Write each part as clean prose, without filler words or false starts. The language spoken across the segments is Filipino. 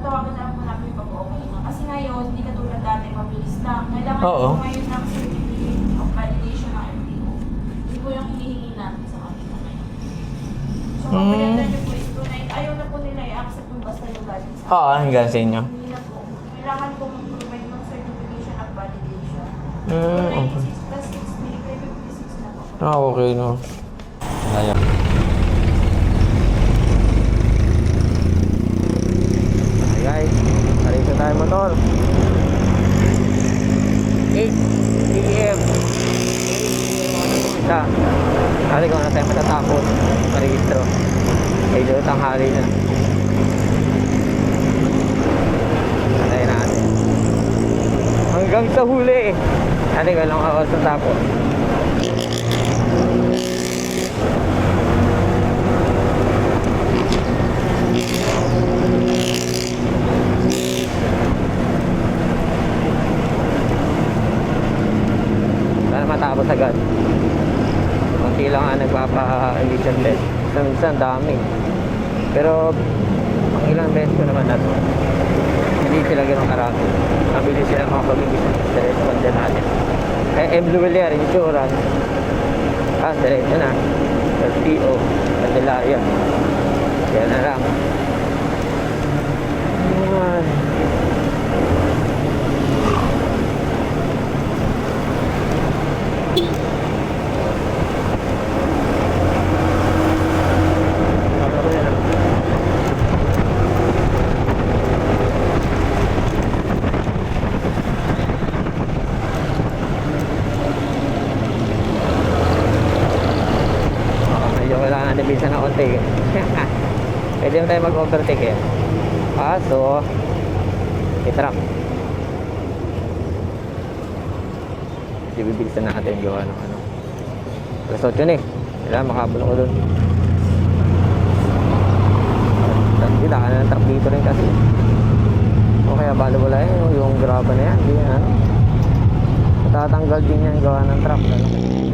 tatawagan na lang po namin pag okay na. Kasi ngayon, hindi katulad dati, mabilis lang. Kailangan Oo. po ngayon ng certificate of validation ng MTO. Yun po yung hinihingi namin sa kanila ngayon. So, kapaganda niyo po is tonight, ayaw na po nila i-accept yung basta yung galing sa Oo, hanggang sa inyo. Hindi na po. Kailangan po mag-provide ng certification of validation. Okay. 96 plus 6, may 56 na po. Okay, no. Ayan. Hi guys, narito tayo motor. 8 p.m. Isa. Kasi kung na tayo matatapos, marehistro. Medyo tanghali na. Antayin natin. Hanggang sa huli. Ate ko lang ako sa tapos. Sana matapos agad. Kunti lang nga nagpapa-emission test. Minsan dami. Pero ang ilang beses ko naman na to, hindi sila ganun karami. Mabilis sila makapag-emission test. Diretso kanya natin. M. Luwelier, insurance. Diretso na. LTO, Candelaria. Yan na lang. Ay. Medyo kailangan na bisa na konti. Pwede mo tayo mag-overtake eh. Kaso i-truck. Ibibilisan natin gawa ng ano. Alas 8 na eh. Kailangan makabalo ko dun. Hindi na ng truck dito rin kasi. O kaya balo wala yung graba na yan. Hindi yan. Matatanggal din yan gawa ng truck.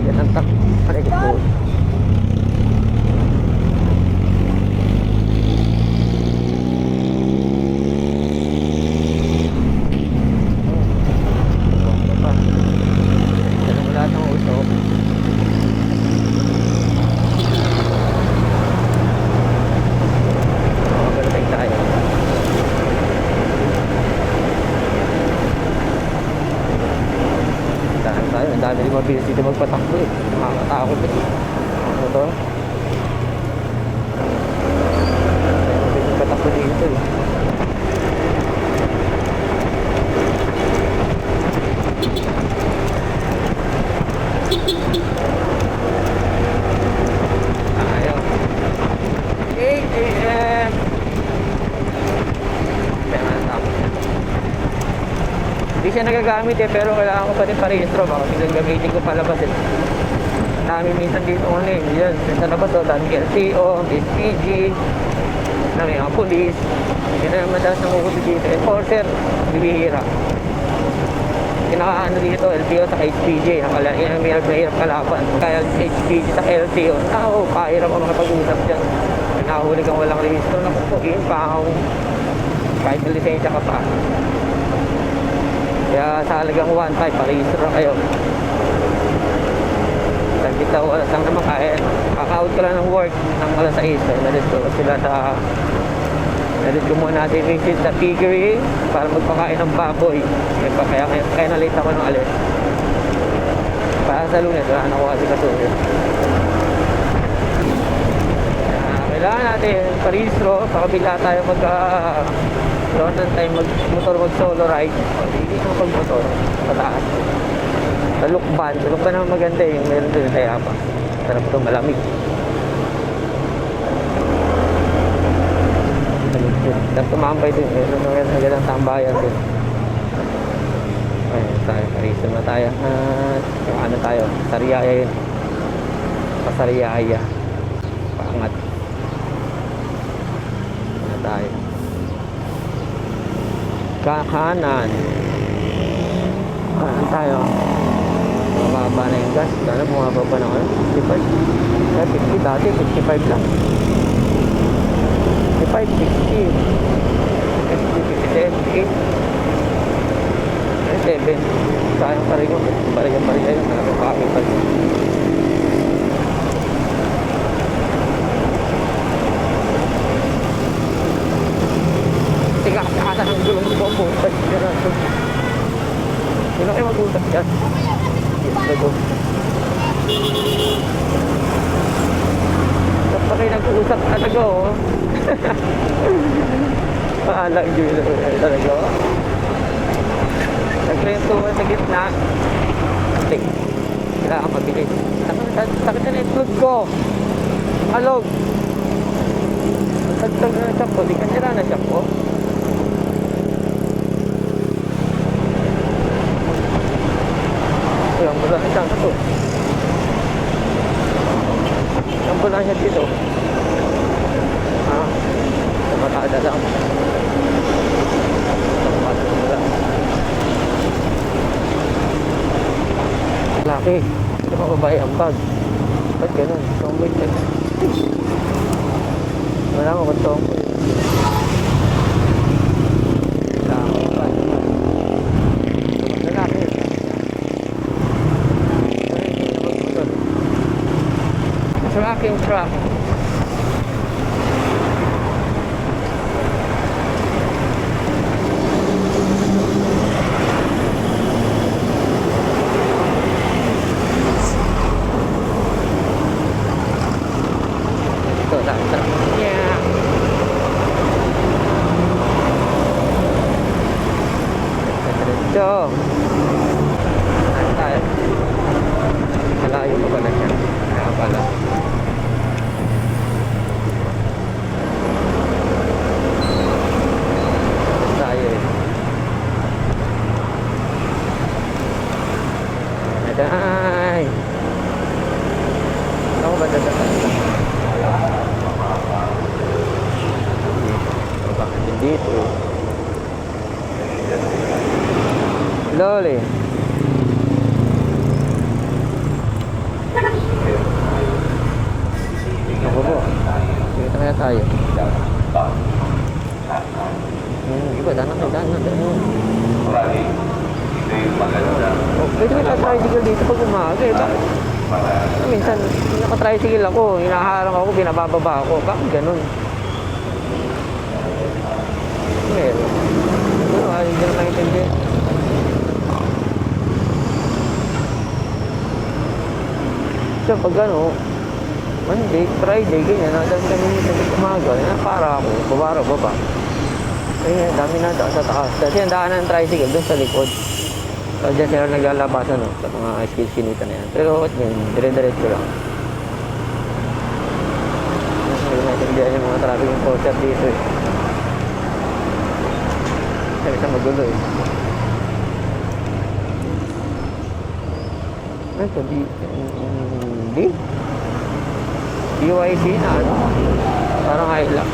Bigat ng truck. Paligid ko. Dami rin mabilis dito magpatakbo eh. Nakakatakot eh. Ano to? Mabilis magpatakbo dito eh. Ayaw. 8 a.m. Kaya natapos yan. Hindi siya nagagamit eh, pero kailangan ko pa rin parehistro. Baka biglang gamitin ko palabas eh. Dami minsan dito ano eh. Yan, sa labas o, dami LTO, SPG, na may mga police. Yan na madalas nangukuti dito. Enforcer, bibihira. Kinakaano dito, LTO sa SPG. Yan ang mahirap kalaban. Kaya SPG sa LTO. Kahirap ako makapag-usap dyan. Nakahuli kang walang rehistro, nakukuin pa ako. Kahit may lisensya ka pa. Kaya sa halagang 1.5, parehistro na kayo. Nagkita ko, lang naman kaya, kaka-out ka lang ng work ng alas 6. Nalit ko sila sa, nalit ko muna natin visit sa piggery para magpakain ng baboy. Kaya na-late ako ng alis. Para sa Lunes, wala na ko kasi kasunod. Kailangan natin parehistro, pakabila tayo Doon tayo mag-motor, mag-solo ride. Hindi ko pag-motor, pataas. Sa Lukban naman maganda yung meron doon tayo pa. Sarap ito, malamig. Tapos tumambay din, meron na magandang tambayan din. Ayun tayo, parisa na tayo. Yung ano tayo, Sariaya yun. Pasariaya. Paangat. Ano tayo. Kakanan. Kanan tayo. Mababa na yung gas. Sana bumaba pa ng 55. Kaya 50 dati, 55 lang. 55, 60. 55. mag-utag dyan. Hindi na kayo mag-utag dyan. Lago. Ba't pa kayo nag-uusap talaga, oh? Maalag yun talaga. Nagkwentuhan sa gitna. Tik. Kailangan mabilis. Sakit na itlog ko. Alog. Tagtag na siya po. Di ka nila na siya po. Ay, ang mula na siya po. Ang mula niya dito. Sa matada lang. Laki. Ito pa babae ang bag. Ba't ganun? Tomboy ka. Wala mo kung tomboy. Laki pa. Lalaki. Truck yung truck. So, ano tayo? Malayo pa pala siya. Kaya pala. Tayo eh. Aday! Ako ba dadaan? Bakit dito? Loli. Ako po. Kita kaya tayo. Iba, danan. Oh, pwede may tricycle dito pag umaga eh. Bakit? Minsan, naka-tricycle ako, hinaharang ako, binabababa ako. Bakit ganun? Meron. Hindi na naintindi. So pag ano, Monday, Friday, ganyan, nadami kami sa umaga, para ako, baba. Ay, dami na sa taas. Kasi ang daanan ng tricycle doon sa likod. So dyan sila naglalabasan, no, sa mga skills-kinita na yan. Pero yun, dire-diretso lang. Hindi natindihan yung mga traffic enforcer dito eh. Sabi sa magulo eh. Ay, sabi, hindi. UIC na ano. Parang Hilux.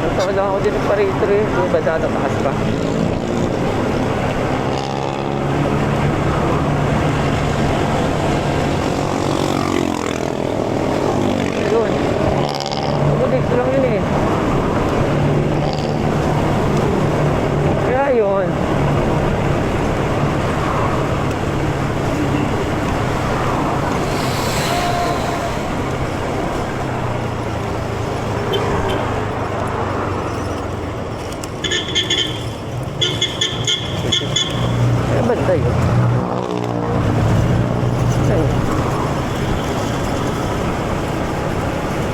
Nagtawad lang ako dito pa rito eh. Yung ba tatatakas pa? Yun. Dito lang yun eh. Kaya yun. Kaya ba tayo?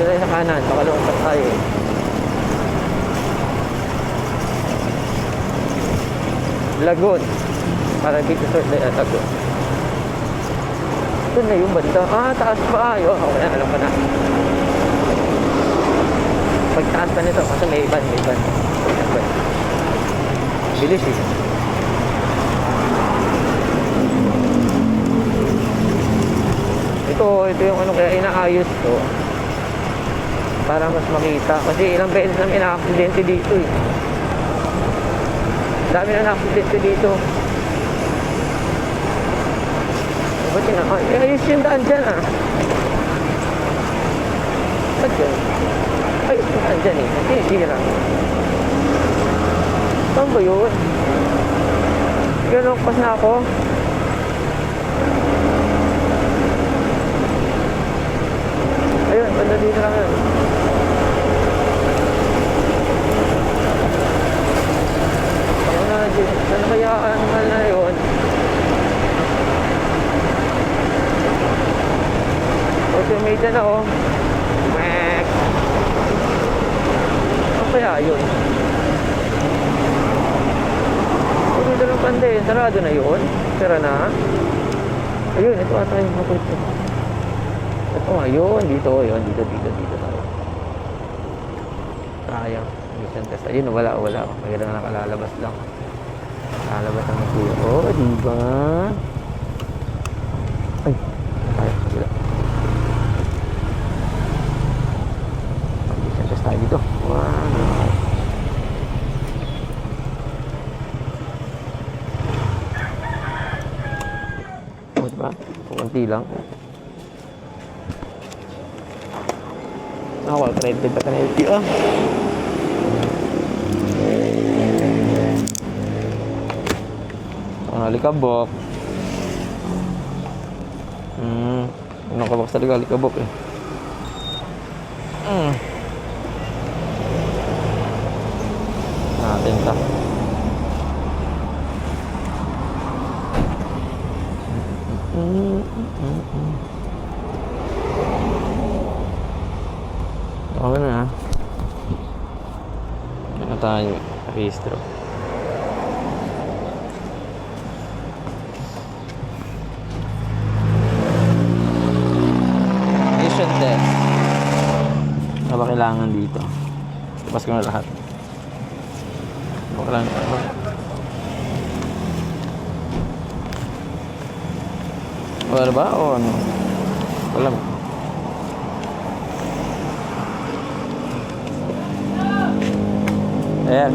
Tayo sa kanan, pakalungkot tayo eh. Lagun. Para dito sa Lagun. Ito na yung banda. Taas pa. Okay, alam ko na. Pagtaas pa nito, kasi may iban. Bilis eh. Ito yung ano kaya inaayos to. Para mas makita. Kasi ilang beses na ina-aksidente dito eh. Dami na na-aksidente dito. Ba't yun ako? Ayos yung daan dyan ah. Ba't yun? Ayos yung daan dyan eh. Sinisira. Saan ba yun? Ganun pas na ako. Ayun, banda dito lang yun. Ano kaya ang na yun? Automated na oh. Mek. Ano kaya yun? Dito lang pande, sarado na yun. Sira na. Ayun, ito ata yung motor ko. Ito ayun, dito tayo. Sayang, mission test. Ayun, wala. Mayroon na nakalalabas lang. Nakalabas ang kuya. Oh, diba? Ay, wala. Mission test tayo dito. Wow. Diba? Kunti lang. Ako, credit pa na LTO. Alikabok. Nakabok sa alikabok eh. Natin ta. Okay na. Ano tayo? Registro. Mission test. Ano ba kailangan dito? Tapos ko na lahat. Okay lang. Wala ba? O ano? Wala ba? Ayan.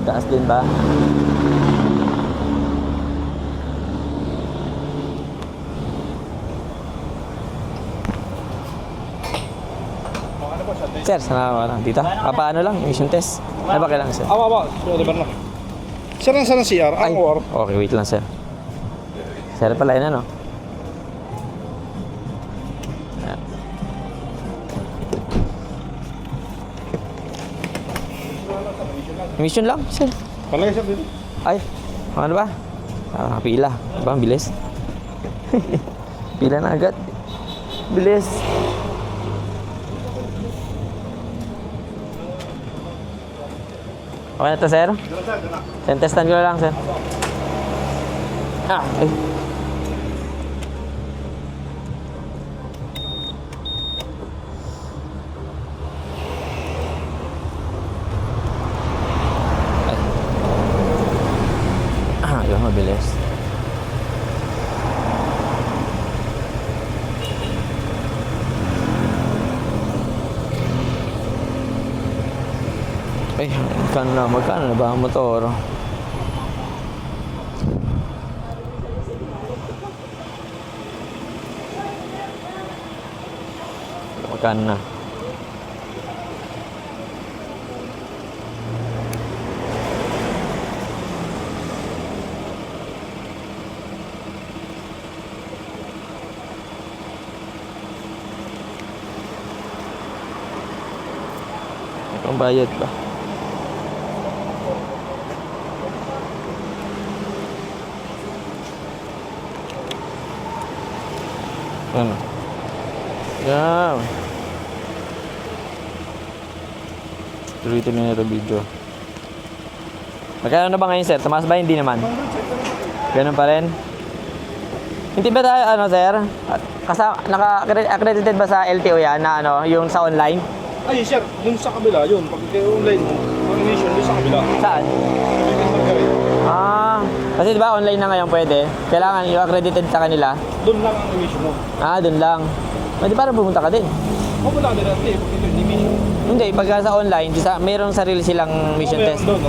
Taas din ba? Sir, sana lang dito. Paano lang? Mission test. Ano ba kailangan, sir? Awa. Libar na. Sir, nasa ng CR? Ay, Ang or? okay, wait lang, sir. Sir pala yun, ano? Ayan. Mission lang, sir. Palagay sir dito. Ay, ano ba? Pila. Diba, ang bilis? Pila na agad. Bilis. Okay na to, sir? Testan ko na lang, sir. Ay. Yun, mabilis. Ay, magkano na ba ang motor? Magkano na? Ang bayad ba? Ano? Yan. Tuloy-tuloy na ito video. Magkano na ba ngayon, sir? Tumaas ba? Hindi naman. Ganun pa rin? Hindi ba tayo, ano, sir? Naka-accredited ba sa LTO yan na ano, yung sa online? Ay, sir, dun sa kabila, yun. Pag online mo, ang mission, dun sa kabila. Saan? Kasi diba online na ngayon pwede? Kailangan yung accredited sa kanila? Dun lang ang mission mo. Dun lang. Di parang pumunta ka din? Wala din natin, pag hindi mission. Hindi, pagka sa online, mayroong sarili silang mission test. Doon.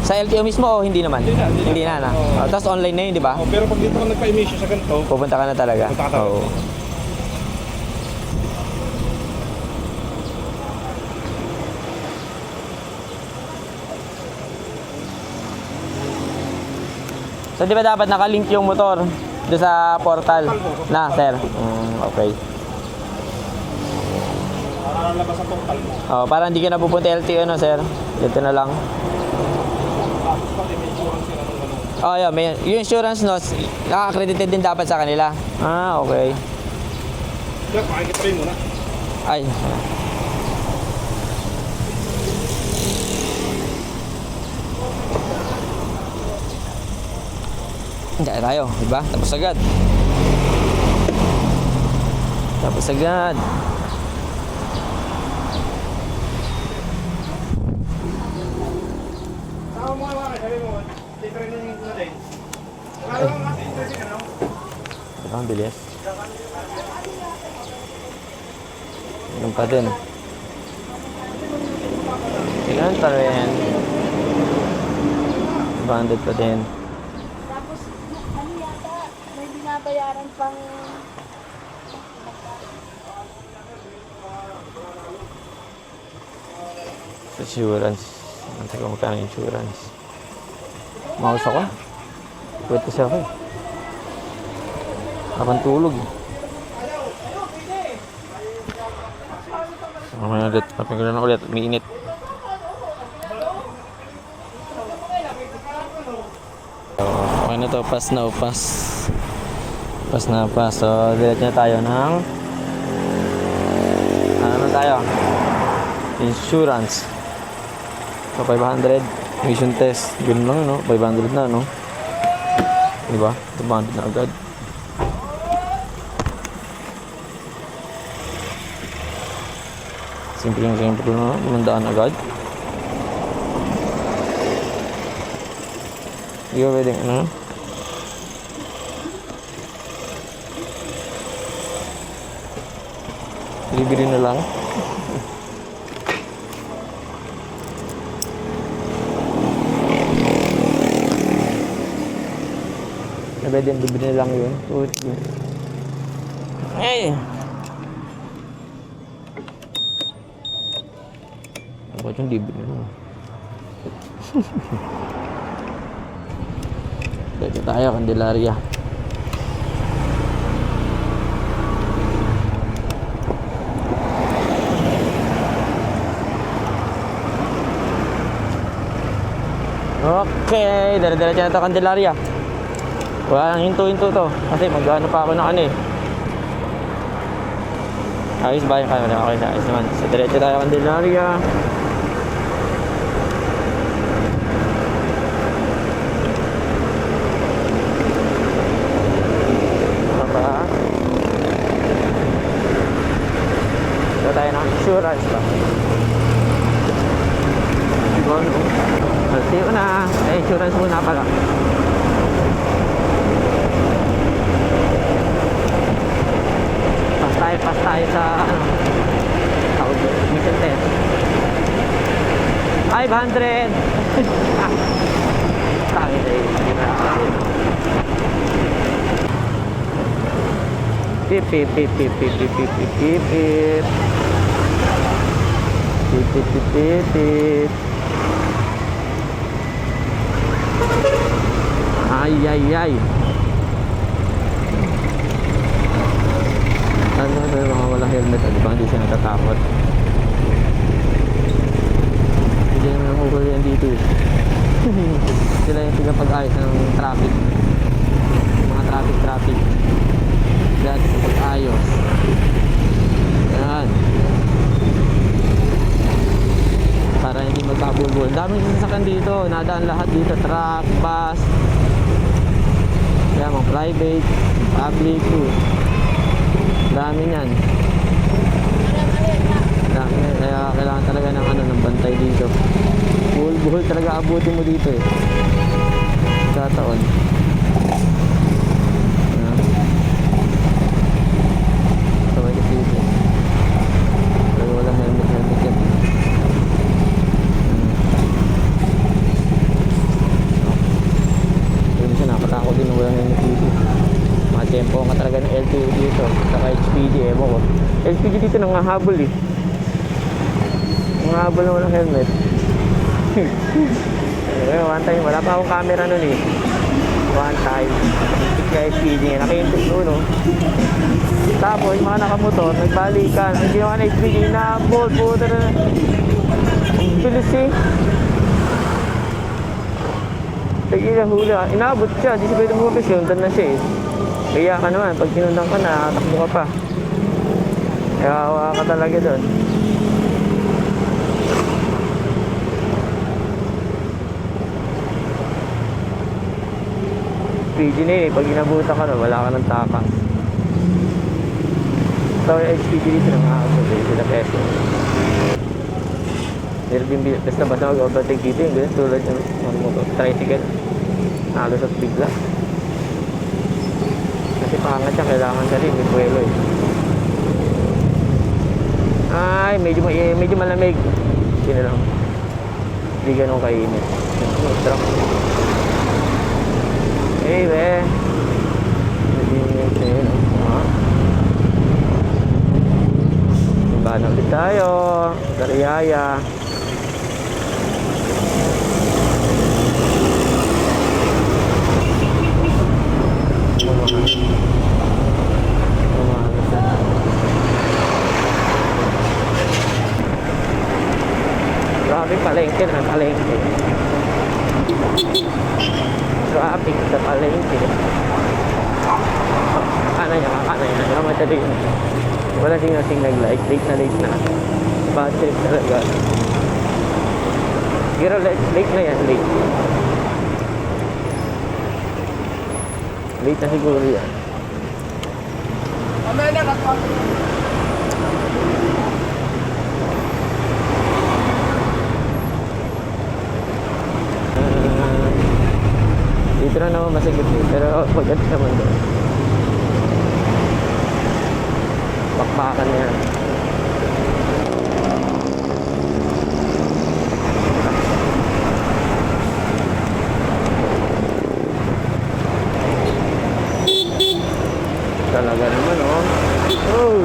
Sa LTO mismo o hindi naman? Hindi na. Tapos online na yun, di ba? Pero pag dito ka nagpa-emission sa ganito, Pupunta ka na talaga? Pupunta ka talaga. Oo. So di ba dapat nakalink yung motor doon sa portal na, sir? Okay. para labas ang total mo. Oh, para hindi ka na pupunta LTO, no, sir? Dito na lang. Tapos pati may insurance sila ng ganun. Oh, yeah, may, yung insurance, no, naka-accredited din dapat sa kanila. Ah, okay. Kaya pakikita rin muna. Ay. Hindi tayo, diba? Tapos agad. Tapos agad. Tama mo nga mga sabi mo, titrain na yung natin. Akala mo nga, titrain ka na. Ito ang bilis. Ganun pa din. Ganun pa rin. 200 pa din. Tapos, ano yata, may binabayaran pang... Insurance. Ang taga magkano insurance. Maus ako. Pwede siya ako. Habang tulog. Mamaya ulit. Papagano na ulit. Umiinit. Okay na to. Pass na. Pass. Pass na. Pass. So, diretso na tayo ng... Ano na tayo? Insurance. So, 500. Mission test. Ganun lang, no? 500 na, no? Diba? 200 na agad. Simple yung simple, no? 500 agad. Hindi ka pwedeng, ano? Libre na lang. Pwede yung libre na lang yun. Ay! Bakit yung libre na lang? Dito tayo, Candelaria. Okay, dala-dala dyan ito, Candelaria. Wala nang hinto-hinto to. Kasi mag-ano pa ako ng ano eh. Ayos ba yung camera? Okay na, ayos naman. So, diretso tayo Candelaria. Ano ba? Ito tayo ng insurance ba? Diba no? Sige na. Insurance muna pala. Pass tayo sa ano tawag yun, mission test 500 tayo na yun pip pip pip pip pip pip pip pip pip pip pip pip pip pip ay ay ay ano na mga walang helmet, di ba? Hindi siya natatakot. Hindi naman ang ukol yan dito eh. Sila yung pinapag-ayos ng traffic. Mga traffic. Yan, pinapag-ayos. Yan. Para hindi magkabulbul. Daming sasakyan dito. Nadaan lahat dito. Truck, bus. Yan, mga private, public too. Dami niyan. Dami yan. Kaya kailangan talaga ng ano, ng bantay dito. Buhol talaga abutin mo dito eh. Sa taon. Sabay kasi dito. Pero walang helmet yan. Pero minsan nakatakot din na walang helmet dito. Tempo nga talaga ng LTO dito saka HPG, ewan ko HPG dito nangahabol eh nangahabol na walang helmet one time wala pa akong camera nun eh one time. Kaya SPG nga, nakahintay doon, no? Tapos, yung mga nakamotor, nagbalikan. Ang ginawa na SPG, na-bolt, puta na. Ang bilis eh. Sige na hula. Inabot siya, di siya pwedeng huli siya. Undan na siya eh. Kaya ka naman, pag sinundan ka na, takbo ka pa. Kaya hawa ka talaga doon. SPG na eh, pag inabutan ka na, wala ka ng takas. So, yung SPG dito na makakasod eh, sila peso. Meron din basta mag-overtake dito yung ganyan, tulad yung tricycle. Halos at bigla. Kasi pangat siya, kailangan ka rin, may puwelo eh. Ay, medyo malamig. Hindi na lang. Hindi ganun kainit. Truck. Hey, be. Medyo yun, ha? Bana ulit tayo. Dariyaya. Grabe palengke na palengke. Traffic sa palengke. Kanan niya. Madali yun. Wala din nating nag-light. Late na. Bad trip talaga. Pero late na yan. Late na siguro yan. Mamaya na kapag. Dito na naman masigit eh. Pero maganda naman doon. Bakbakan na yan. Talaga naman oh. Oh!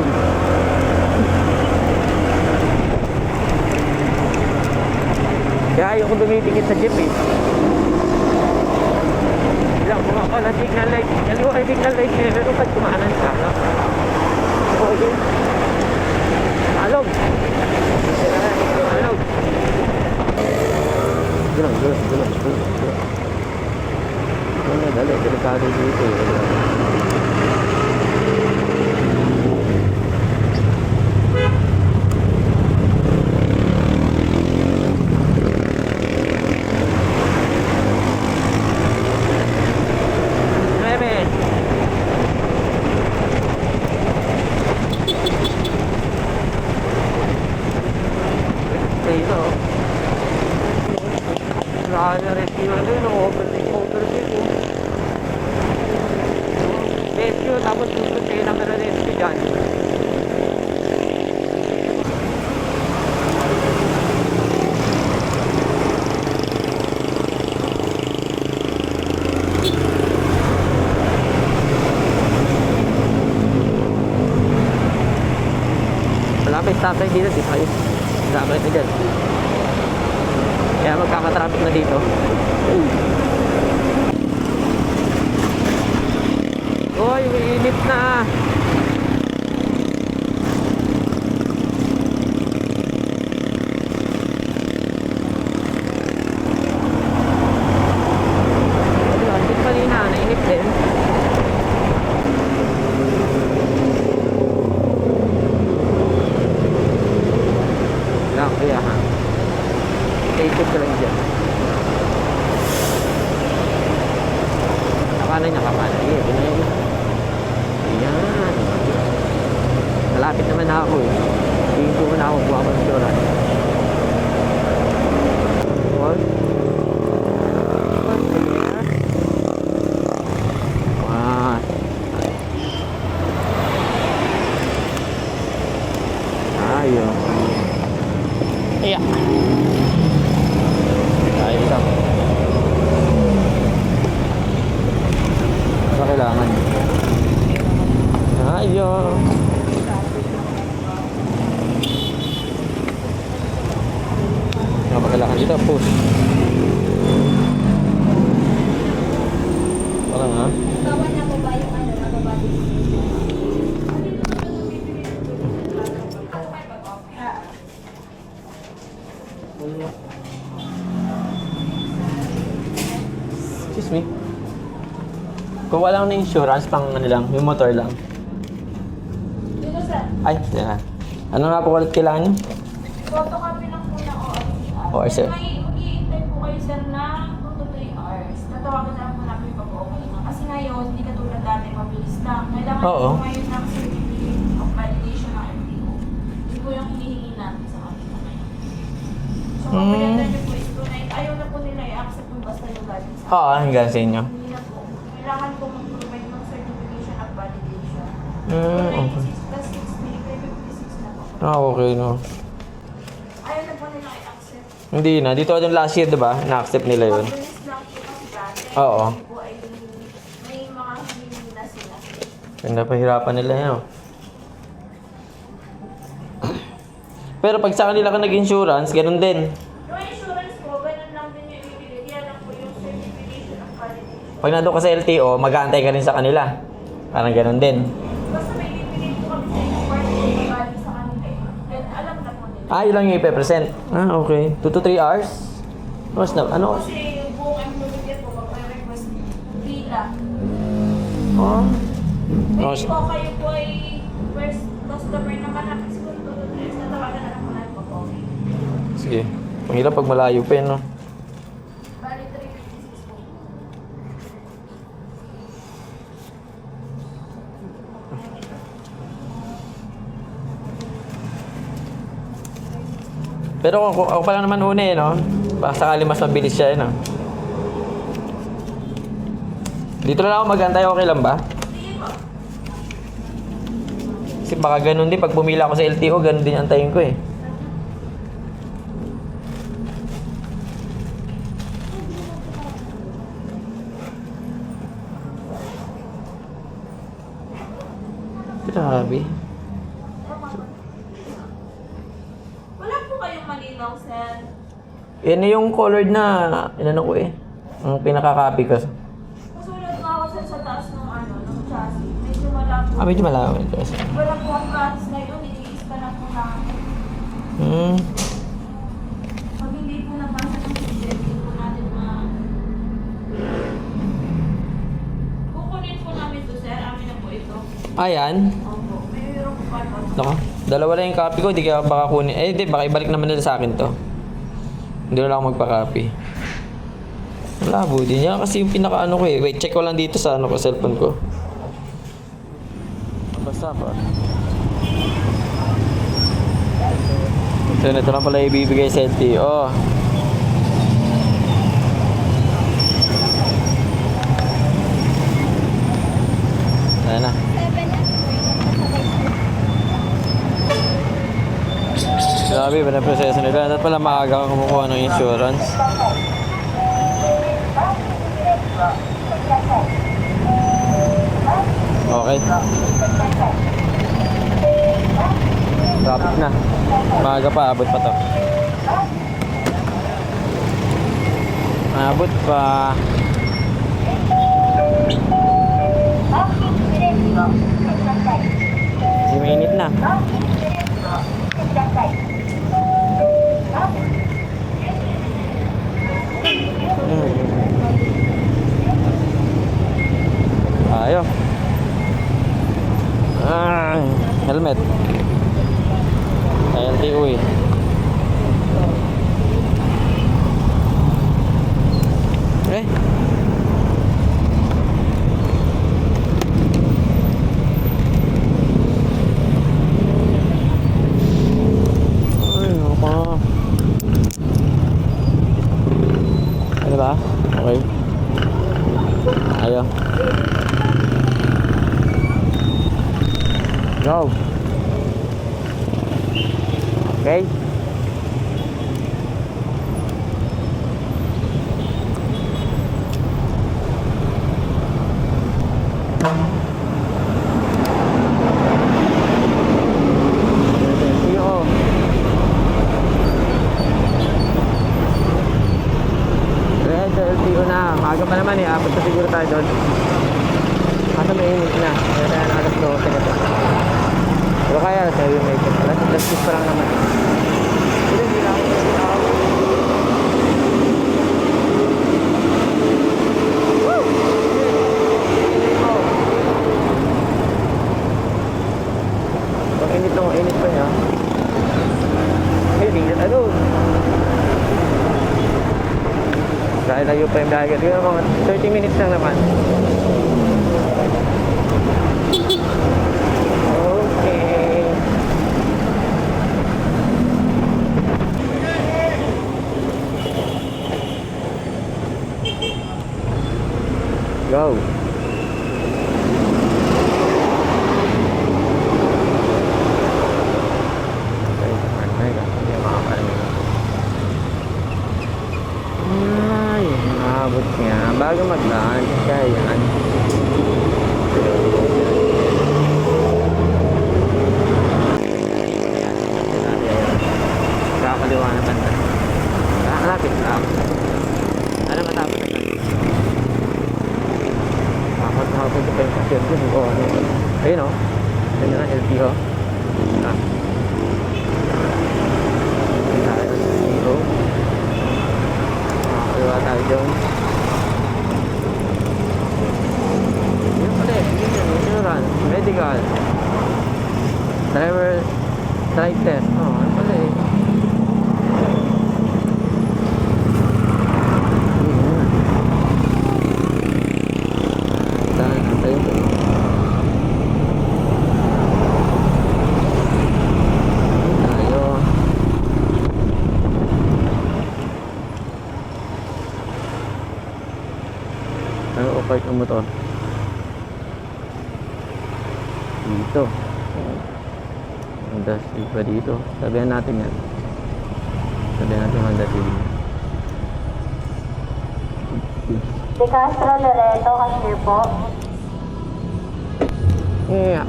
Kaya ayoko dumitingin sa jeep eh. Bilang kumakaw na signal light. Naliwa ay signal light niya. Pero ba't kumaanan ka? No? Okay. Alog. Alog. Gulang. Dali, delikado dito eh. Tapos susunod kayo ng rescue dyan. Wala pa stop sign dito, di pa yun. Stop sign na dyan. Kaya magkakatraffic na dito. Uy, umiinit na. Ayun, kanina, nainip din. Lang, kaya ha. Ikot ka lang dyan. Kakanan niya, kakanan. Ayan. Malapit naman na ako eh. Tingin ko na ako buha ko ng dolan. What? What? Ayun. Iya. Ayun lang. Excuse me. Kung wala na insurance, pang ano lang, yung motor lang. Dito sir, Ay, yan na. Ano nga po ulit kailangan nyo? photocopy lang po ng ORCR. ORCR. Then mag-i-intay po kayo sir ng 2 to 3 hours. Tatawagan na lang po namin pag okay na. Kasi ngayon, hindi katulad dati, mabilis lang. Kailangan Oo. po ngayon ng certificate of validation ng MTO. Yun po yung hinihingi natin sa kanila ngayon. So, kapag niyo po is tonight, ayaw na po nila i-accept yung basta yung galing sa Oo, hanggang sa inyo. Hindi na po. Kailangan po mag-provide ng certification of validation. Okay. 96 plus 6, binigay 56 na po. Okay, no. Ayaw na po nila i-accept. Hindi na. Dito yung last year, diba? Na-accept nila yun. Mabilis lang po kasi dati. Oo. Hindi po ay may mga hindi na sila. Ganda pahirapan nila yun. Pero pag sa kanila ka nag-insurance, ganun din. Yung insurance po, ganun lang din yung ibibigay. Yan lang po yung certification of validation. Pag nandun ka sa LTO, mag-aantay ka rin sa kanila. Parang ganun din. Basta may bibigay po kami sa inyo part na galing sa kanila. Then alam na po nila. Ah, yun lang yung ipe-present. Ah, okay. 2 to 3 hours? Mas na, ano? Kasi yung buong employee po, mag-request pila. Oh. Maybe po kayo po ay first customer naman na siguro 2 to 3 hours. Natawagan na lang po natin pag okay. Sige. Panghirap pag malayo pa yun, no? Bali 356 po. Pero kung ako pa lang naman una eh, no? Baka sakali mas mabilis siya, no? Dito na lang ako mag-antay, okay lang ba? Kasi baka ganun din, pag pumila ako sa LTO, ganun din antayin ko eh. Grabe. Wala po kayong malinaw, sir. Yan na yung colored na, inano ko eh. Ang pinaka-copy ko. Masulat nga ako sir sa taas ng ng chassis. Medyo malabo. Ah, medyo malaman. Wala po ang process na yun, iniis pa na po namin. Hmm. Pag hindi po nabasa ng system, hindi po natin kukunin po namin to sir, amin na po ito. Ayan. Opo, may hero po pa po. Nako, dalawa lang yung copy ko, hindi kaya baka kunin. Eh, di, baka ibalik naman nila sa akin to. Hindi na lang ako magpa-copy. Malabo din yan kasi yung pinaka-ano ko eh. Wait, check ko lang dito sa ano ko, cellphone ko. Basta pa. So, ito lang pala ibibigay sa LTO. Ayan na. Grabe, pinaproseso nila. Dapat pala maaga ka kumukuha ng insurance. Okay. Traffic na. Maaga pa, abot pa to. Abot pa. Minute na. Ayo. Helmet. LTO eh. Eh. Ay, apa? Ano ba? Okay. Ayo. Go. Okay. LTO na. Maaga pa naman eh. Abot pa siguro tayo doon. Kaso mainit na. Kaya tayo na alas 12 na to. Pero kaya tayo yung medyo. Alas 10 pa lang naman. Hindi na ako. malayo pa yung biyahe. Siguro mga 30 minutes lang naman. Okay. Go. Ay, maabot niya. Bago mag-lunch, kaya yan. Kakaliwa na banda. Kakalapit lang. Ano matapos na banda? Hapon ko pa yung pasyente ko. Ayun o. Ayun na, LTO. Ah. Ayun na, LTO. Makakaliwa tayo dyan. Yun pala eh. Insurance, medical. Driver drive test. Oh, ano pala eh. Park ng motor dito. Honda Civic ba dito? Sabihan natin yan. Sabihan natin Honda Civic. De Castro Loreto, cashier po. Yeah.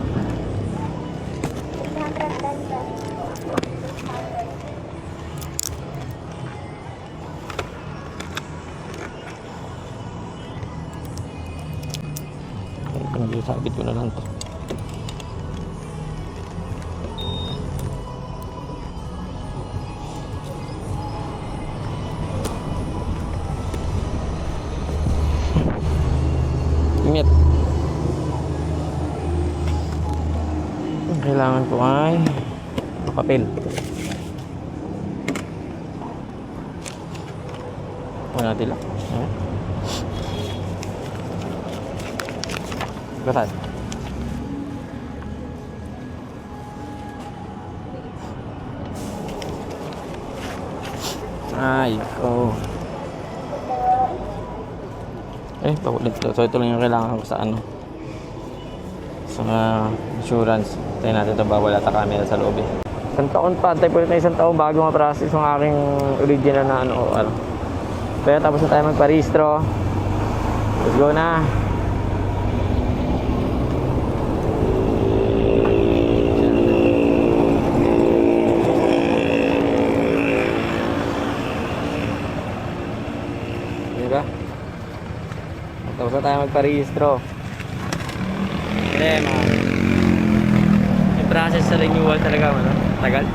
Sabit ko na lang to. Ingat. Kailangan ko ay papel. Wala natin lang. Betul. Ay, ko. Paulit to. So ito lang yung kailangan ko sa ano. Sa insurance. Tayo natin ito bawal ata camera sa loob eh. Isang taon pa. Antay po na isang taon bago ma-process yung aking original na ano. Kaya tapos na tayo magparehistro. Let's go na. Tapos na tayo magparehistro. Problema. Yung process sa renewal talaga, ano? Tagal.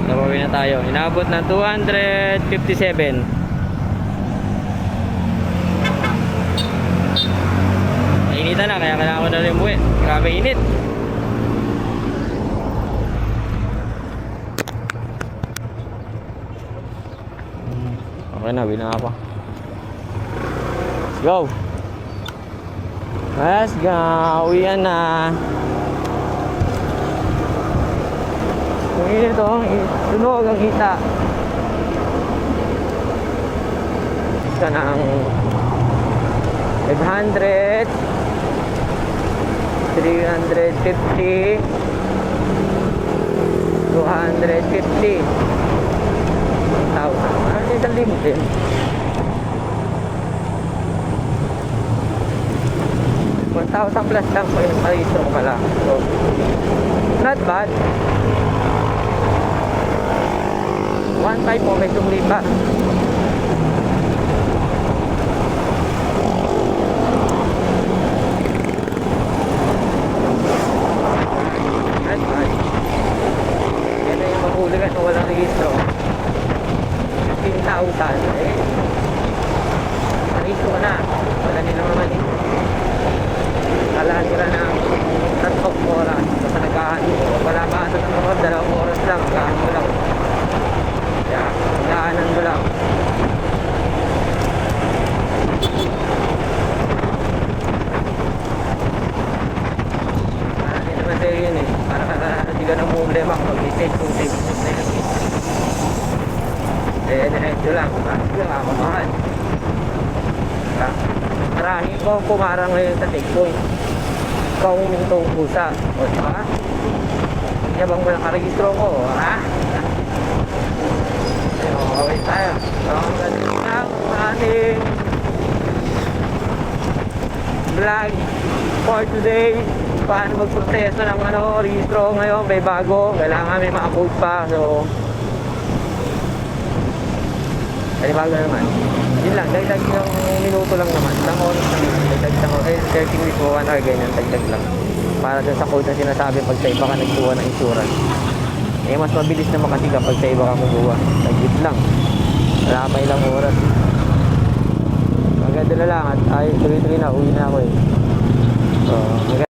Napawin na tayo. Inabot ng 257. Nainitan na, kaya kailangan ko na rin umuwi. Grabe init. Okay na, win na ako. Go! Let's go! Uwian na! Kung init ito, tunog ang kita. Ito na ang 500 350 250 1,000. Ano isang limit din? 1,000 plus lang po yung parehistro ko pala. So, not bad. 1,500 po, may sumli pa. Not bad. Yan na yung mahuligan kung walang registro. 15,000. Parehistro ko na. Wala nila naman eh. Kalahan sila ng 3 oras sa nagkahan ko. Wala pa ito ng mga 2 oras lang. Kalahan ko lang. Kaya, kalahanan ko lang. lang. Sige, makamahal. Marami ko pumarang ngayon sa checkpoint. Ikaw umintong pusa. O, diba? Yabang mo nakarehistro ko, ha? Okay tayo. So, ang galing ng ating vlog for today. Paano magproseso ng rehistro ngayon. May bago. Kailangan may ma-upload pa. So, bago naman. Yun lang, dagdag yung minuto lang naman. Isang oras lang. Dagdag isang oras. 30 minutes o 1 hour, ganyan. Dagdag lang. Para dun sa code na sinasabi pag sa iba ka nagkuha ng insurance. Eh, mas mabilis na makati kapag sa iba ka kumuha. Tagit lang. Wala pa ilang oras. Maganda na lang at ay tuloy-tuloy na. Uwi na ako eh. So,